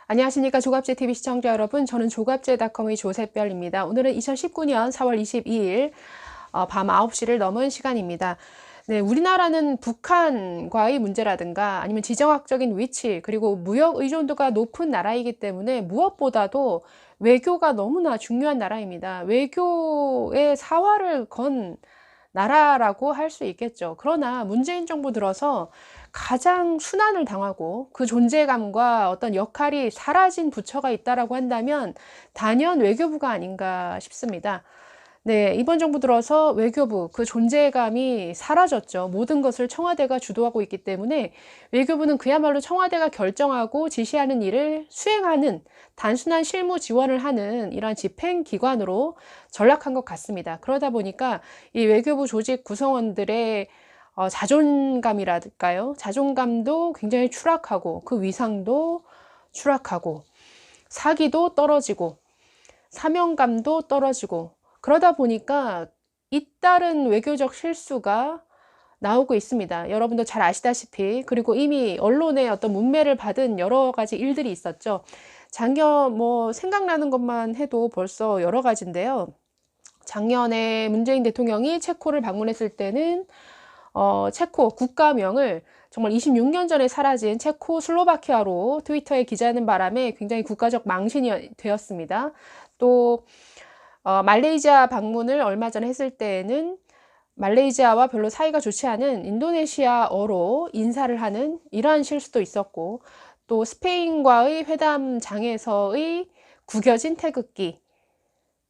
안녕하십니까. 조갑제TV 시청자 여러분. 저는 조갑제닷컴의 조셉별입니다. 오늘은 2019년 4월 22일 밤 9시를 넘은 시간입니다. 네, 우리나라는 북한과의 문제라든가 아니면 지정학적인 위치 그리고 무역 의존도가 높은 나라이기 때문에 무엇보다도 외교가 너무나 중요한 나라입니다. 외교의 사활을 건 나라라고 할 수 있겠죠. 그러나 문재인 정부 들어서 가장 순환을 당하고 그 존재감과 어떤 역할이 사라진 부처가 있다라고 한다면 단연 외교부가 아닌가 싶습니다. 네, 이번 정부 들어서 외교부 그 존재감이 사라졌죠. 모든 것을 청와대가 주도하고 있기 때문에 외교부는 그야말로 청와대가 결정하고 지시하는 일을 수행하는 단순한 실무 지원을 하는 이러한 집행기관으로 전락한 것 같습니다. 그러다 보니까 이 외교부 조직 구성원들의 자존감이랄까요? 자존감도 굉장히 추락하고 그 위상도 추락하고 사기도 떨어지고 사명감도 떨어지고 그러다 보니까 잇따른 외교적 실수가 나오고 있습니다. 여러분도 잘 아시다시피 그리고 이미 언론의 어떤 문매를 받은 여러 가지 일들이 있었죠. 작년 생각나는 것만 해도 벌써 여러 가지인데요. 작년에 문재인 대통령이 체코를 방문했을 때는 체코 국가명을 정말 26년 전에 사라진 체코슬로바키아로 트위터에 기재하는 바람에 굉장히 국가적 망신이 되었습니다. 또 말레이시아 방문을 얼마 전에 했을 때에는 말레이시아와 별로 사이가 좋지 않은 인도네시아어로 인사를 하는 이러한 실수도 있었고, 또 스페인과의 회담장에서의 구겨진 태극기,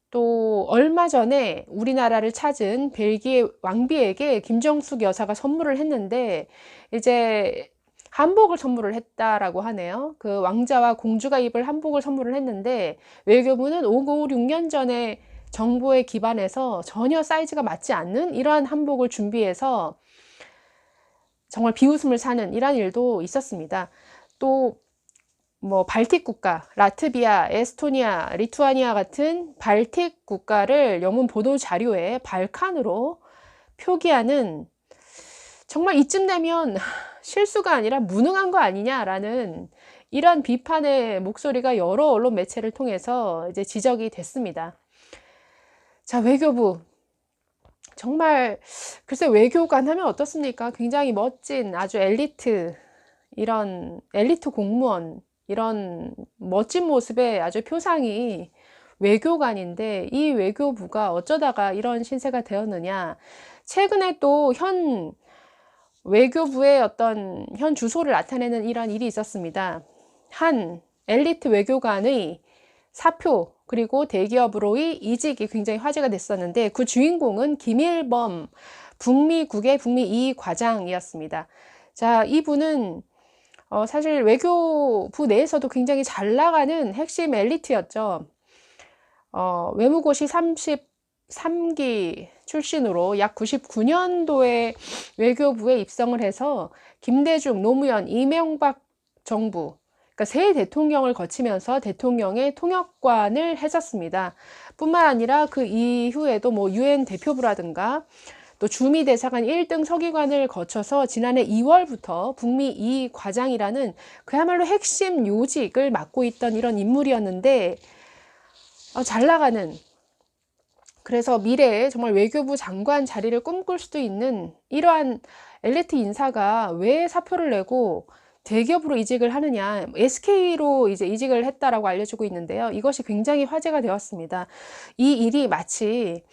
또 얼마 전에 우리나라를 찾은 벨기에 왕비에게 김정숙 여사가 선물을 했는데 이제 한복을 선물을 했다라고 하네요. 그 왕자와 공주가 입을 한복을 선물을 했는데 외교부는 5, 6년 전에 정보에 기반해서 전혀 사이즈가 맞지 않는 이러한 한복을 준비해서 정말 비웃음을 사는 이러한 일도 있었습니다. 또 발틱 국가, 라트비아, 에스토니아, 리투아니아 같은 발틱 국가를 영문 보도 자료에 발칸으로 표기하는 정말 이쯤 되면 실수가 아니라 무능한 거 아니냐라는 이런 비판의 목소리가 여러 언론 매체를 통해서 이제 지적이 됐습니다. 자, 외교부. 정말 글쎄 외교관 하면 어떻습니까? 굉장히 멋진 아주 이런 엘리트 공무원 이런 멋진 모습의 아주 표상이 외교관인데 이 외교부가 어쩌다가 이런 신세가 되었느냐. 최근에 또 현 외교부의 어떤 현 주소를 나타내는 이런 일이 있었습니다. 한 엘리트 외교관의 사표 그리고 대기업으로의 이직이 굉장히 화제가 됐었는데 그 주인공은 김일범 북미국의 북미 2 과장이었습니다. 자, 이분은 사실 외교부 내에서도 굉장히 잘 나가는 핵심 엘리트였죠. 외무고시 33기 출신으로 약 99년도에 외교부에 입성을 해서 김대중, 노무현, 이명박 정부, 그러니까 세 대통령을 거치면서 대통령의 통역관을 했었습니다. 뿐만 아니라 그 이후에도 유엔 대표부라든가 또 주미대사관 1등 서기관을 거쳐서 지난해 2월부터 북미 2 과장이라는 그야말로 핵심 요직을 맡고 있던 이런 인물이었는데 잘 나가는 그래서 미래에 정말 외교부 장관 자리를 꿈꿀 수도 있는 이러한 엘리트 인사가 왜 사표를 내고 대기업으로 이직을 하느냐. SK로 이제 이직을 했다라고 알려지고 있는데요. 이것이 굉장히 화제가 되었습니다. 이 일이 마치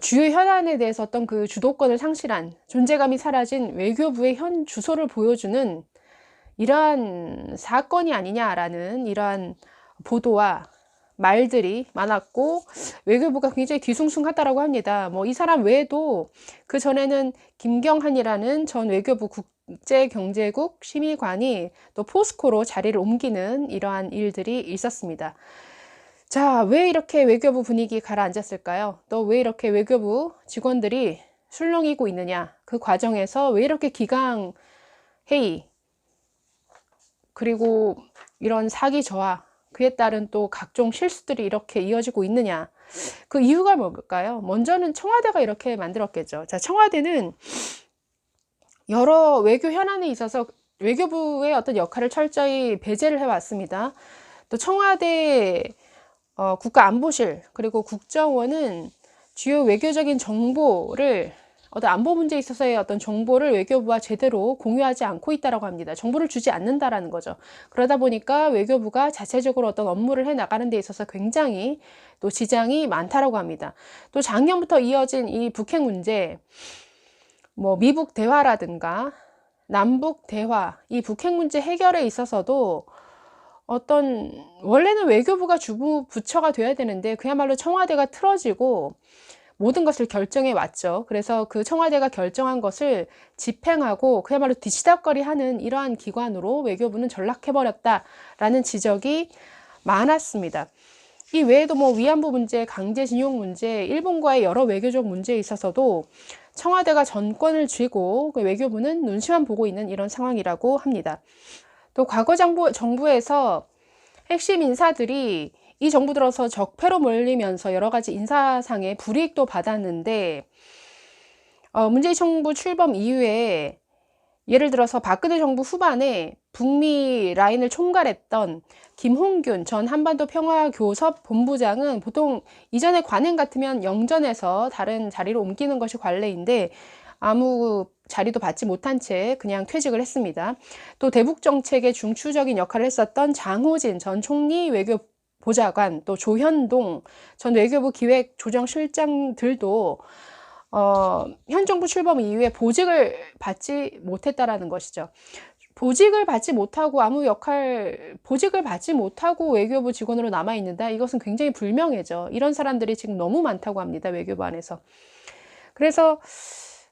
주요 현안에 대해서 어떤 그 주도권을 상실한 존재감이 사라진 외교부의 현 주소를 보여주는 이러한 사건이 아니냐라는 이러한 보도와 말들이 많았고 외교부가 굉장히 뒤숭숭하다라고 합니다. 이 사람 외에도 그 전에는 김경한이라는 전 외교부 국제경제국 심의관이 또 포스코로 자리를 옮기는 이러한 일들이 있었습니다. 자, 왜 이렇게 외교부 분위기 가라앉았을까요? 또 왜 이렇게 외교부 직원들이 술렁이고 있느냐? 그 과정에서 왜 이렇게 기강 회의 그리고 이런 사기 저하 그에 따른 또 각종 실수들이 이렇게 이어지고 있느냐. 그 이유가 뭘까요? 먼저는 청와대가 이렇게 만들었겠죠. 자, 청와대는 여러 외교 현안에 있어서 외교부의 어떤 역할을 철저히 배제를 해왔습니다. 또 청와대 국가안보실 그리고 국정원은 주요 외교적인 정보를 어떤 안보 문제에 있어서의 어떤 정보를 외교부와 제대로 공유하지 않고 있다라고 합니다. 정보를 주지 않는다라는 거죠. 그러다 보니까 외교부가 자체적으로 어떤 업무를 해 나가는 데 있어서 굉장히 또 지장이 많다라고 합니다. 또 작년부터 이어진 이 북핵 문제, 뭐 미북 대화라든가 남북 대화, 이 북핵 문제 해결에 있어서도 어떤 원래는 외교부가 주부 부처가 돼야 되는데 그야말로 청와대가 틀어지고 모든 것을 결정해 왔죠. 그래서 그 청와대가 결정한 것을 집행하고 그야말로 뒤치다꺼리하는 이러한 기관으로 외교부는 전락해버렸다라는 지적이 많았습니다. 이 외에도 뭐 위안부 문제, 강제징용 문제, 일본과의 여러 외교적 문제에 있어서도 청와대가 전권을 쥐고 외교부는 눈치만 보고 있는 이런 상황이라고 합니다. 또 과거 정부에서 핵심 인사들이 이 정부 들어서 적폐로 몰리면서 여러 가지 인사상의 불이익도 받았는데 문재인 정부 출범 이후에 예를 들어서 박근혜 정부 후반에 북미 라인을 총괄했던 김홍균 전 한반도 평화교섭 본부장은 보통 이전에 관행 같으면 영전에서 다른 자리로 옮기는 것이 관례인데 아무 자리도 받지 못한 채 그냥 퇴직을 했습니다. 또 대북 정책의 중추적인 역할을 했었던 장호진 전 총리 외교보좌관, 또 조현동 전 외교부 기획조정실장들도 현 정부 출범 이후에 보직을 받지 못했다라는 것이죠. 보직을 받지 못하고 보직을 받지 못하고 외교부 직원으로 남아있는다? 이것은 굉장히 불명예죠. 이런 사람들이 지금 너무 많다고 합니다. 외교부 안에서. 그래서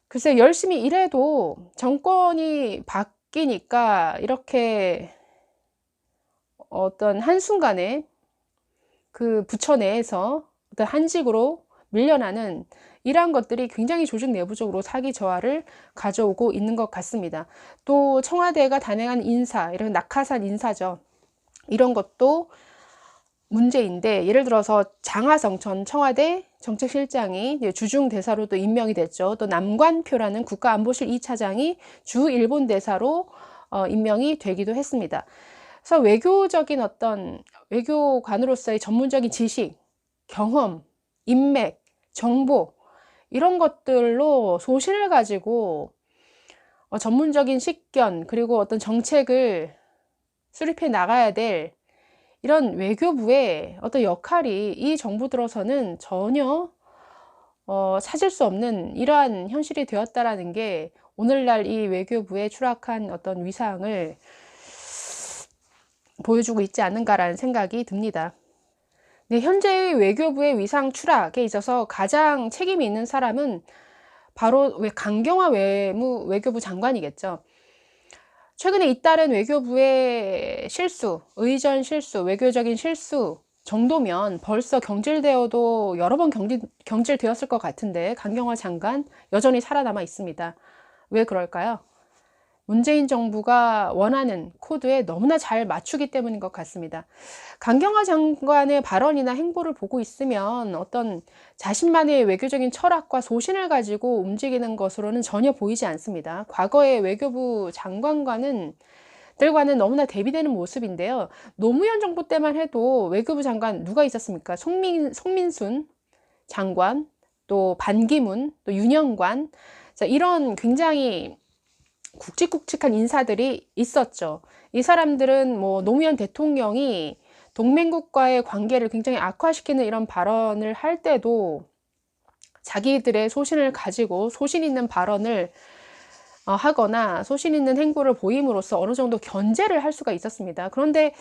글쎄 열심히 일해도 정권이 바뀌니까 이렇게 어떤 한순간에 그 부처 내에서 어떤 한직으로 밀려나는 이러한 것들이 굉장히 조직 내부적으로 사기 저하를 가져오고 있는 것 같습니다. 또 청와대가 단행한 인사, 이런 낙하산 인사죠. 이런 것도 문제인데 예를 들어서 장하성 전 청와대 정책실장이 주중 대사로도 임명이 됐죠. 또 남관표라는 국가안보실 2차장이 주 일본 대사로 임명이 되기도 했습니다. 그래서 외교적인 어떤 외교관으로서의 전문적인 지식, 경험, 인맥, 정보 이런 것들로 소신을 가지고 전문적인 식견 그리고 어떤 정책을 수립해 나가야 될 이런 외교부의 어떤 역할이 이 정부 들어서는 전혀 찾을 수 없는 이러한 현실이 되었다라는 게 오늘날 이 외교부의 추락한 어떤 위상을 보여주고 있지 않는가라는 생각이 듭니다. 네, 현재의 외교부의 위상 추락에 있어서 가장 책임이 있는 사람은 바로 강경화 외교부 장관이겠죠. 최근에 잇따른 외교부의 실수, 의전 실수, 외교적인 실수 정도면 벌써 경질되어도 여러 번 경질되었을 것 같은데 강경화 장관 여전히 살아남아 있습니다. 왜 그럴까요? 문재인 정부가 원하는 코드에 너무나 잘 맞추기 때문인 것 같습니다. 강경화 장관의 발언이나 행보를 보고 있으면 어떤 자신만의 외교적인 철학과 소신을 가지고 움직이는 것으로는 전혀 보이지 않습니다. 과거의 외교부 장관과는 들과는 너무나 대비되는 모습인데요. 노무현 정부 때만 해도 외교부 장관 누가 있었습니까? 송민순 장관, 또 반기문, 또 윤영관, 자, 이런 굉장히 굵직굵직한 인사들이 있었죠. 이 사람들은 뭐 노무현 대통령이 동맹국과의 관계를 굉장히 악화시키는 이런 발언을 할 때도 자기들의 소신을 가지고 소신 있는 발언을 하거나 소신 있는 행보를 보임으로써 어느 정도 견제를 할 수가 있었습니다. 그런데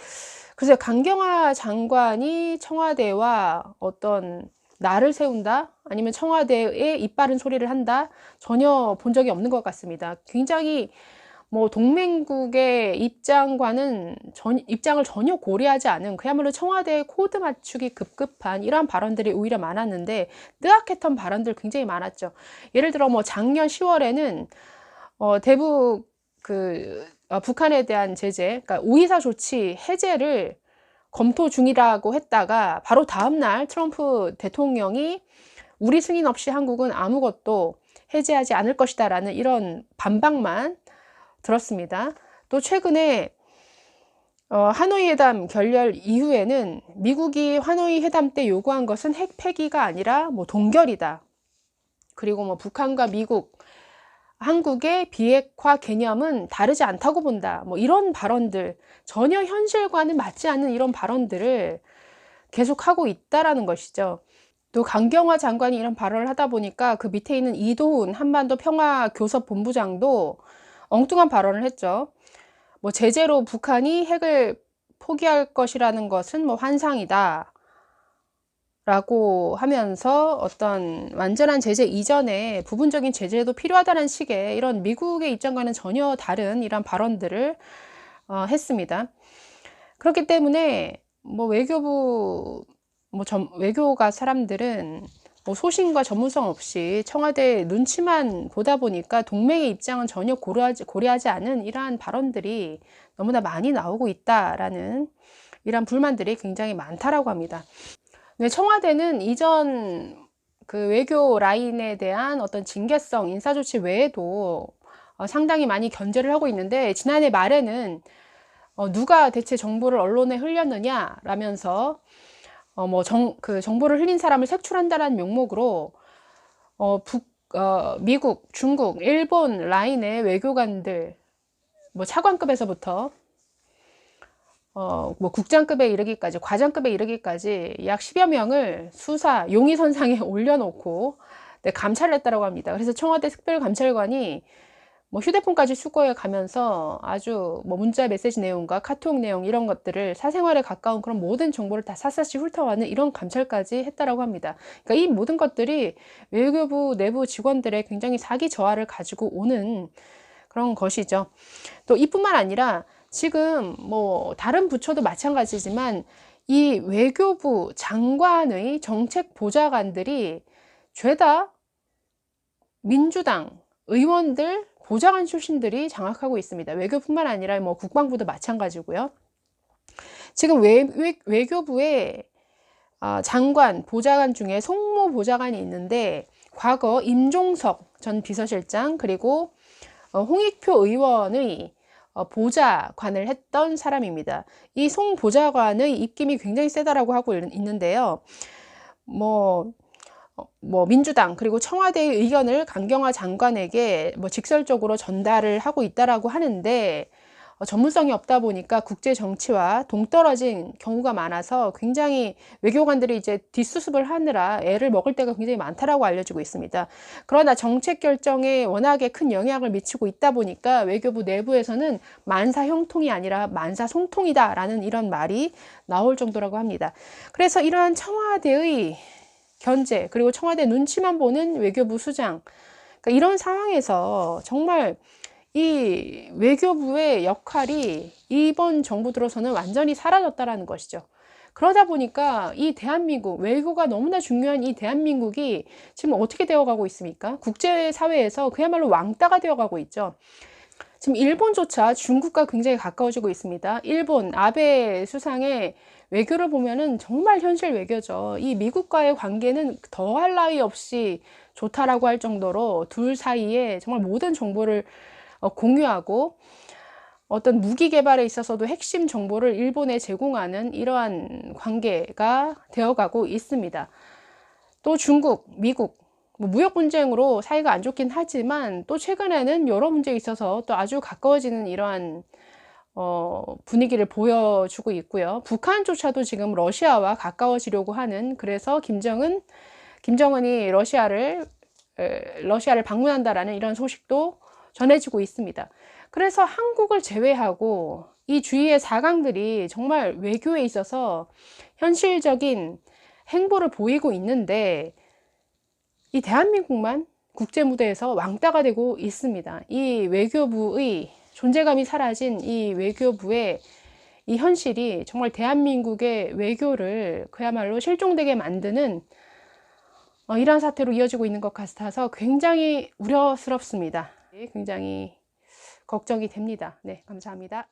글쎄요, 강경화 장관이 청와대와 어떤 나를 세운다? 아니면 청와대에 입바른 소리를 한다? 전혀 본 적이 없는 것 같습니다. 굉장히 뭐 동맹국의 입장을 전혀 고려하지 않은 그야말로 청와대의 코드 맞추기 급급한 이러한 발언들이 오히려 많았는데 뜨악했던 발언들 굉장히 많았죠. 예를 들어 뭐 작년 10월에는 대북 북한에 대한 제재, 그러니까 우의사 조치 해제를 검토 중이라고 했다가 바로 다음날 트럼프 대통령이 우리 승인 없이 한국은 아무것도 해제하지 않을 것이다 라는 이런 반박만 들었습니다. 또 최근에 하노이 회담 결렬 이후에는 미국이 하노이 회담 때 요구한 것은 핵 폐기가 아니라 뭐 동결이다. 그리고 뭐 북한과 미국, 한국의 비핵화 개념은 다르지 않다고 본다. 뭐 이런 발언들, 전혀 현실과는 맞지 않는 이런 발언들을 계속하고 있다라는 것이죠. 또 강경화 장관이 이런 발언을 하다 보니까 그 밑에 있는 이도훈 한반도 평화교섭본부장도 엉뚱한 발언을 했죠. 뭐 제재로 북한이 핵을 포기할 것이라는 것은 뭐 환상이다 라고 하면서 어떤 완전한 제재 이전에 부분적인 제재도 필요하다는 식의 이런 미국의 입장과는 전혀 다른 이런 발언들을 했습니다. 그렇기 때문에 뭐 외교부 외교가 사람들은 뭐 소신과 전문성 없이 청와대 눈치만 보다 보니까 동맹의 입장은 전혀 고려하지 않은 이러한 발언들이 너무나 많이 나오고 있다라는 이런 불만들이 굉장히 많다라고 합니다. 근데 청와대는 이전 그 외교 라인에 대한 어떤 징계성 인사조치 외에도 상당히 많이 견제를 하고 있는데, 지난해 말에는 누가 대체 정보를 언론에 흘렸느냐 라면서 그 정보를 흘린 사람을 색출한다는 명목으로 미국, 중국, 일본 라인의 외교관들 뭐 차관급에서부터 뭐 국장급에 이르기까지, 과장급에 이르기까지 약 10여 명을 수사 용의선상에 올려놓고 감찰을 했다고 합니다. 그래서 청와대 특별감찰관이 뭐 휴대폰까지 수거해 가면서 아주 뭐 문자 메시지 내용과 카톡 내용 이런 것들을 사생활에 가까운 그런 모든 정보를 다 샅샅이 훑어가는 이런 감찰까지 했다라고 합니다. 그러니까 이 모든 것들이 외교부 내부 직원들의 굉장히 사기 저하를 가지고 오는 그런 것이죠. 또 이뿐만 아니라 지금 뭐 다른 부처도 마찬가지지만 이 외교부 장관의 정책 보좌관들이 죄다 민주당 의원들, 보좌관 출신들이 장악하고 있습니다. 외교뿐만 아니라 뭐 국방부도 마찬가지고요. 지금 외교부에 장관, 보좌관 중에 송모 보좌관이 있는데, 과거 임종석 전 비서실장 그리고 홍익표 의원의 보좌관을 했던 사람입니다. 이 송 보좌관의 입김이 굉장히 세다라고 하고 있는데요. 민주당 그리고 청와대의 의견을 강경화 장관에게 뭐 직설적으로 전달을 하고 있다라고 하는데, 전문성이 없다 보니까 국제 정치와 동떨어진 경우가 많아서 굉장히 외교관들이 이제 뒷수습을 하느라 애를 먹을 때가 굉장히 많다라고 알려지고 있습니다. 그러나 정책 결정에 워낙에 큰 영향을 미치고 있다 보니까 외교부 내부에서는 만사형통이 아니라 만사송통이다라는 이런 말이 나올 정도라고 합니다. 그래서 이러한 청와대의 견제 그리고 청와대 눈치만 보는 외교부 수장, 그러니까 이런 상황에서 정말 이 외교부의 역할이 이번 정부 들어서는 완전히 사라졌다라는 것이죠. 그러다 보니까 이 대한민국, 외교가 너무나 중요한 이 대한민국이 지금 어떻게 되어가고 있습니까? 국제사회에서 그야말로 왕따가 되어가고 있죠. 지금 일본조차 중국과 굉장히 가까워지고 있습니다. 일본 아베 수상의 외교를 보면은 정말 현실 외교죠. 이 미국과의 관계는 더할 나위 없이 좋다라고 할 정도로 둘 사이에 정말 모든 정보를 공유하고, 어떤 무기 개발에 있어서도 핵심 정보를 일본에 제공하는 이러한 관계가 되어가고 있습니다. 또 중국, 미국, 무역 분쟁으로 사이가 안 좋긴 하지만 또 최근에는 여러 문제에 있어서 또 아주 가까워지는 이러한 분위기를 보여주고 있고요. 북한조차도 지금 러시아와 가까워지려고 하는, 그래서 김정은이 러시아를 방문한다라는 이런 소식도 전해지고 있습니다. 그래서 한국을 제외하고 이 주위의 사강들이 정말 외교에 있어서 현실적인 행보를 보이고 있는데, 이 대한민국만 국제 무대에서 왕따가 되고 있습니다. 이 외교부의 존재감이 사라진 이 외교부의 이 현실이 정말 대한민국의 외교를 그야말로 실종되게 만드는 이러한 사태로 이어지고 있는 것 같아서 굉장히 우려스럽습니다. 굉장히 걱정이 됩니다. 네, 감사합니다.